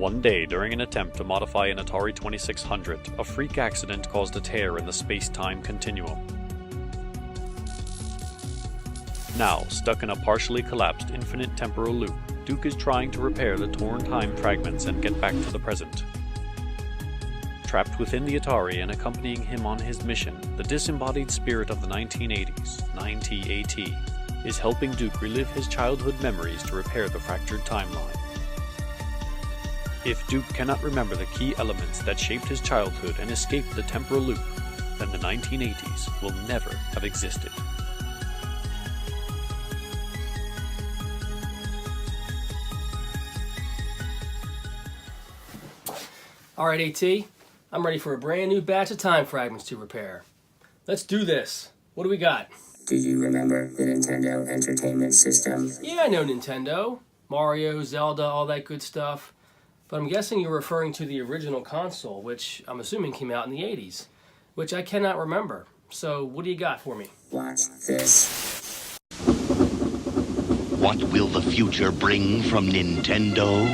One day, during an attempt to modify an Atari 2600, a freak accident caused a tear in the space-time continuum. Now, stuck in a partially collapsed infinite temporal loop, Duke is trying to repair the torn time fragments and get back to the present. Trapped within the Atari and accompanying him on his mission, the disembodied spirit of the 1980s, 9TAT, is helping Duke relive his childhood memories to repair the fractured timeline. If Duke cannot remember the key elements that shaped his childhood and escaped the temporal loop, then the 1980s will never have existed. Alright, AT, I'm ready for a brand new batch of time fragments to repair. Let's do this. What do we got? Do you remember the Nintendo Entertainment System? Yeah, I know Nintendo. Mario, Zelda, all that good stuff. But I'm guessing you're referring to the original console, which I'm assuming came out in the 80s, which I cannot remember. So, what do you got for me? Watch this. What will the future bring from Nintendo?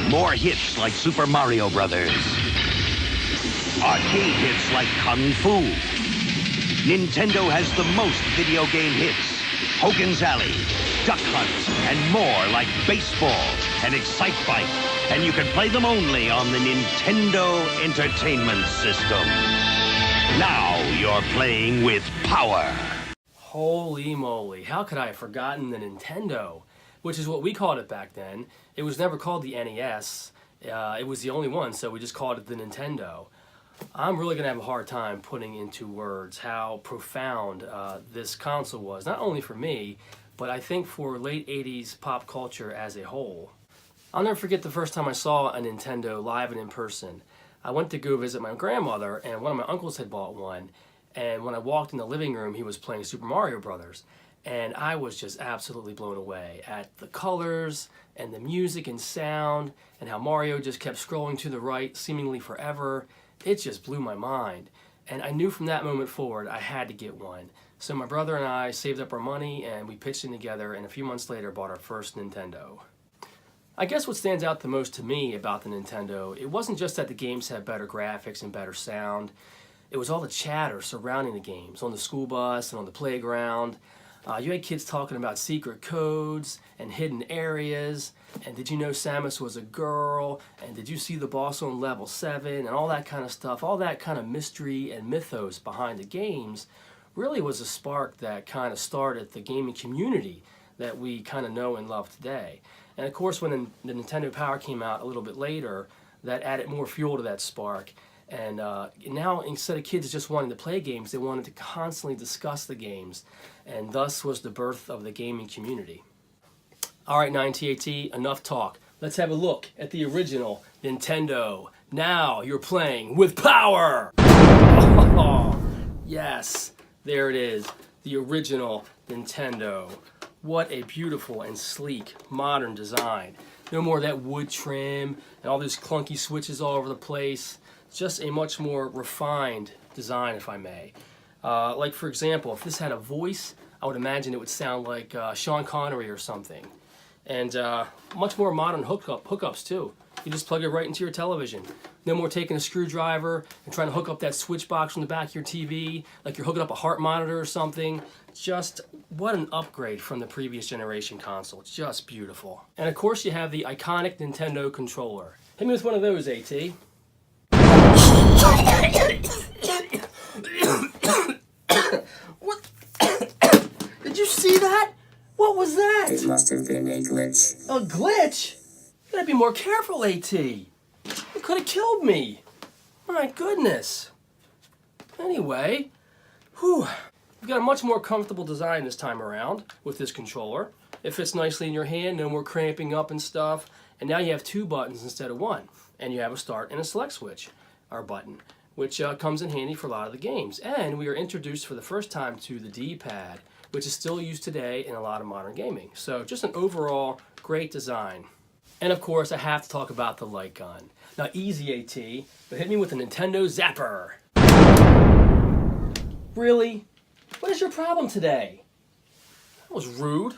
More hits like Super Mario Brothers. Arcade hits like Kung Fu. Nintendo has the most video game hits. Hogan's Alley, Duck Hunt, and more like baseball and Excite Bike. And you can play them only on the Nintendo Entertainment System. Now you're playing with power. Holy moly, how could I have forgotten the Nintendo? Which is what we called it back then. It was never called the NES. It was the only one, so we just called it the Nintendo. I'm really going to have a hard time putting into words how profound this console was, not only for me, but I think for late 80s pop culture as a whole. I'll never forget the first time I saw a Nintendo live and in person. I went to go visit my grandmother, and one of my uncles had bought one, and when I walked in the living room, he was playing Super Mario Brothers. And I was just absolutely blown away at the colors and the music and sound and how Mario just kept scrolling to the right seemingly forever. It just blew my mind. And I knew from that moment forward I had to get one. So my brother and I saved up our money and we pitched in together, and a few months later bought our first Nintendo. I guess what stands out the most to me about the Nintendo, it wasn't just that the games had better graphics and better sound. It was all the chatter surrounding the games on the school bus and on the playground. You had kids talking about secret codes and hidden areas, and did you know Samus was a girl, and did you see the boss on level 7, and all that kind of stuff. All that kind of mystery and mythos behind the games really was a spark that kind of started the gaming community that we kind of know and love today. And of course, when the Nintendo Power came out a little bit later, that added more fuel to that spark. And now, instead of kids just wanting to play games, they wanted to constantly discuss the games. And thus was the birth of the gaming community. All right, 9TAT, enough talk. Let's have a look at the original Nintendo. Now you're playing with power! Oh, yes, there it is, the original Nintendo. What a beautiful and sleek modern design. No more of that wood trim and all those clunky switches all over the place. Just a much more refined design, if I may. Like, for example, if this had a voice, I would imagine it would sound like Sean Connery or something. And much more modern hookups, too. You just plug it right into your television. No more taking a screwdriver and trying to hook up that switch box from the back of your TV, like you're hooking up a heart monitor or something. Just, what an upgrade from the previous generation console. It's just beautiful. And of course, you have the iconic Nintendo controller. Hit me with one of those, AT. What? Did you see that? What was that? It must have been a glitch. A glitch? You gotta be more careful, AT. It could have killed me. My goodness. Anyway, whew. You've got a much more comfortable design this time around with this controller. It fits nicely in your hand, no more cramping up and stuff. And now you have 2 buttons instead of 1. And you have a start and a select switch, or button, which comes in handy for a lot of the games. And we are introduced for the first time to the D-pad, which is still used today in a lot of modern gaming. So just an overall great design. And of course, I have to talk about the light gun. Now, easy, AT, but hit me with a Nintendo Zapper. Really? What is your problem today? That was rude.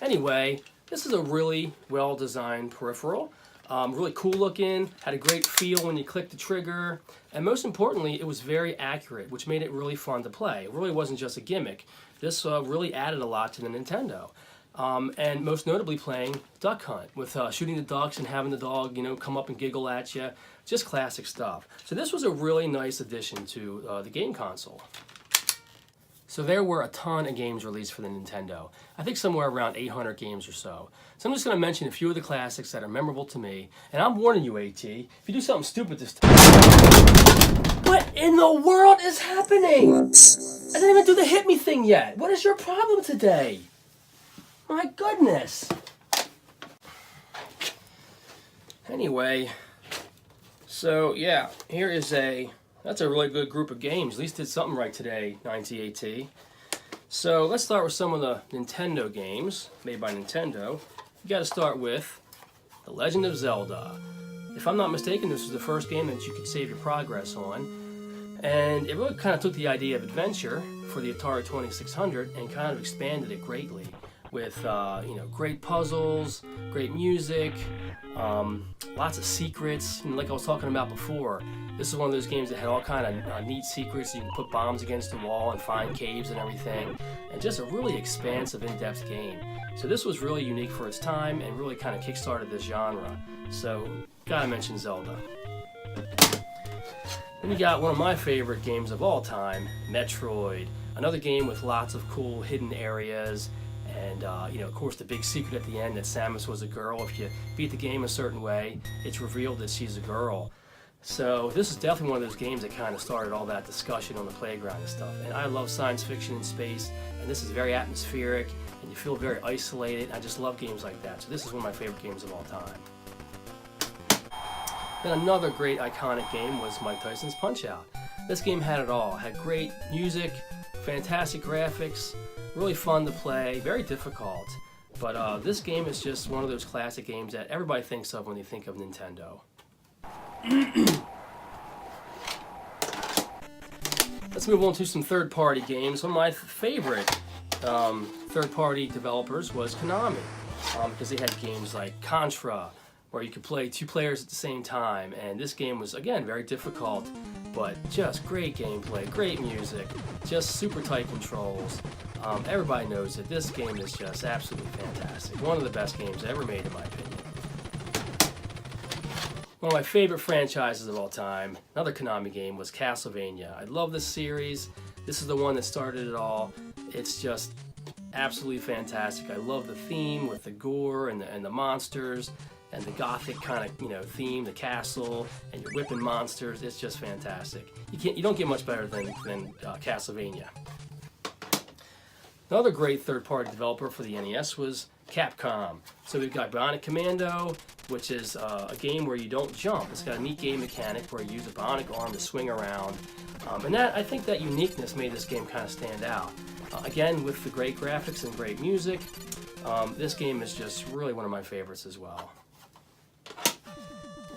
Anyway, This is a really well-designed peripheral. Really cool looking, had a great feel when you click the trigger, and most importantly, it was very accurate, which made it really fun to play. It really wasn't just a gimmick. This really added a lot to the Nintendo. And most notably playing Duck Hunt, with shooting the ducks and having the dog, come up and giggle at you. Just classic stuff. So this was a really nice addition to the game console. So there were a ton of games released for the Nintendo. I think somewhere around 800 games or so. So I'm just going to mention a few of the classics that are memorable to me. And I'm warning you, AT, if you do something stupid this time... What in the world is happening? Whoops. I didn't even do the hit me thing yet. What is your problem today? My goodness. Anyway, so yeah, here is that's a really good group of games. At least did something right today, 90AT. So let's start with some of the Nintendo games made by Nintendo. You got to start with The Legend of Zelda. If I'm not mistaken, this was the first game that you could save your progress on. And it really kind of took the idea of adventure for the Atari 2600 and kind of expanded it greatly with great puzzles, great music, lots of secrets. And like I was talking about before, this is one of those games that had all kind of neat secrets. You can put bombs against the wall and find caves and everything, and just a really expansive, in-depth game. So this was really unique for its time and really kind of kick-started this genre. So gotta mention Zelda. Then you got one of my favorite games of all time, Metroid. Another game with lots of cool hidden areas. And, of course, the big secret at the end that Samus was a girl. If you beat the game a certain way, it's revealed that she's a girl. So this is definitely one of those games that kind of started all that discussion on the playground and stuff. And I love science fiction and space, and this is very atmospheric, and you feel very isolated. I just love games like that. So this is one of my favorite games of all time. Then another great iconic game was Mike Tyson's Punch-Out! This game had it all. It had great music, fantastic graphics, really fun to play, very difficult. But this game is just one of those classic games that everybody thinks of when they think of Nintendo. Let's move on to some third-party games. One of my favorite third-party developers was Konami, because they had games like Contra, where you could play two players at the same time. And this game was, again, very difficult, but just great gameplay, great music, just super tight controls. Everybody knows that this game is just absolutely fantastic. One of the best games ever made, in my opinion. One of my favorite franchises of all time, another Konami game, was Castlevania. I love this series. This is the one that started it all. It's just absolutely fantastic. I love the theme with the gore and the monsters and the gothic kind of theme, the castle, and you're whipping monsters. It's just fantastic. You don't get much better than Castlevania. Another great third-party developer for the NES was Capcom. So we've got Bionic Commando, which is a game where you don't jump. It's got a neat game mechanic where you use a bionic arm to swing around. And I think that uniqueness made this game kind of stand out. Again, with the great graphics and great music, this game is just really one of my favorites as well.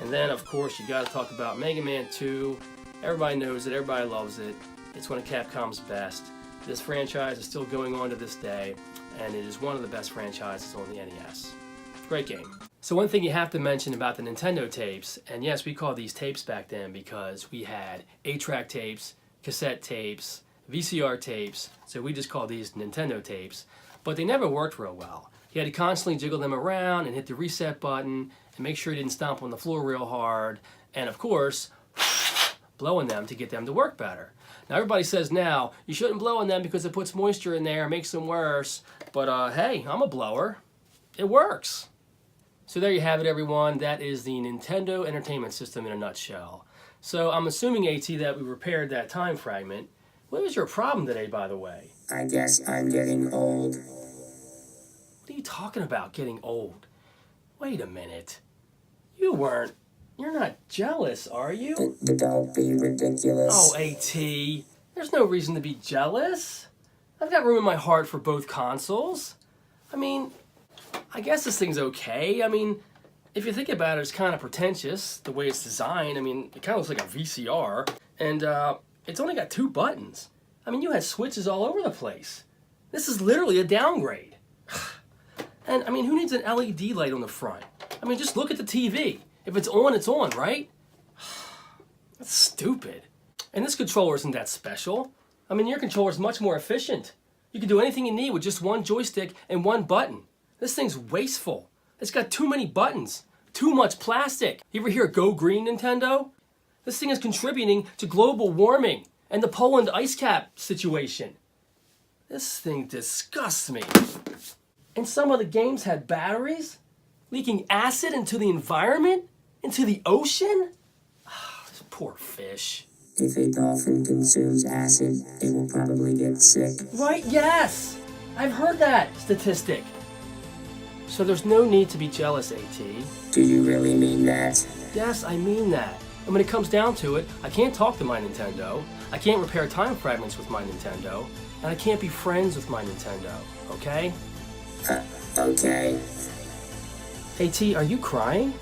And then, of course, you got to talk about Mega Man 2. Everybody knows it. Everybody loves it. It's one of Capcom's best. This franchise is still going on to this day, and it is one of the best franchises on the NES. Great game. So one thing you have to mention about the Nintendo tapes, and yes, we called these tapes back then because we had 8-track tapes, cassette tapes, VCR tapes, so we just called these Nintendo tapes, but they never worked real well. You had to constantly jiggle them around and hit the reset button and make sure you didn't stomp on the floor real hard, and of course, blowing them to get them to work better. Now everybody says now, you shouldn't blow on them because it puts moisture in there and makes them worse, but hey, I'm a blower. It works. So there you have it, everyone. That is the Nintendo Entertainment System in a nutshell. So I'm assuming, AT, that we repaired that time fragment. What was your problem today, by the way? I guess I'm getting old. What are you talking about, getting old? Wait a minute. You're not jealous, are you? Don't be ridiculous. Oh, AT, there's no reason to be jealous. I've got room in my heart for both consoles. I mean, I guess this thing's okay. I mean, if you think about it, it's kind of pretentious, the way it's designed. I mean, it kind of looks like a VCR. And it's only got 2 buttons. I mean, you had switches all over the place. This is literally a downgrade. And I mean, who needs an LED light on the front? I mean, just look at the TV. If it's on, right? That's stupid. And this controller isn't that special. I mean, your controller is much more efficient. You can do anything you need with just one joystick and one button. This thing's wasteful. It's got too many buttons, too much plastic. You ever hear Go Green, Nintendo? This thing is contributing to global warming and the Poland ice cap situation. This thing disgusts me. And some of the games had batteries leaking acid into the environment, into the ocean. This poor fish. If a dolphin consumes acid, it will probably get sick. Right, yes! I've heard that statistic. So there's no need to be jealous, AT. Do you really mean that? Yes, I mean that. And when it comes down to it, I can't talk to my Nintendo, I can't repair time fragments with my Nintendo, and I can't be friends with my Nintendo, okay? Okay. AT, are you crying?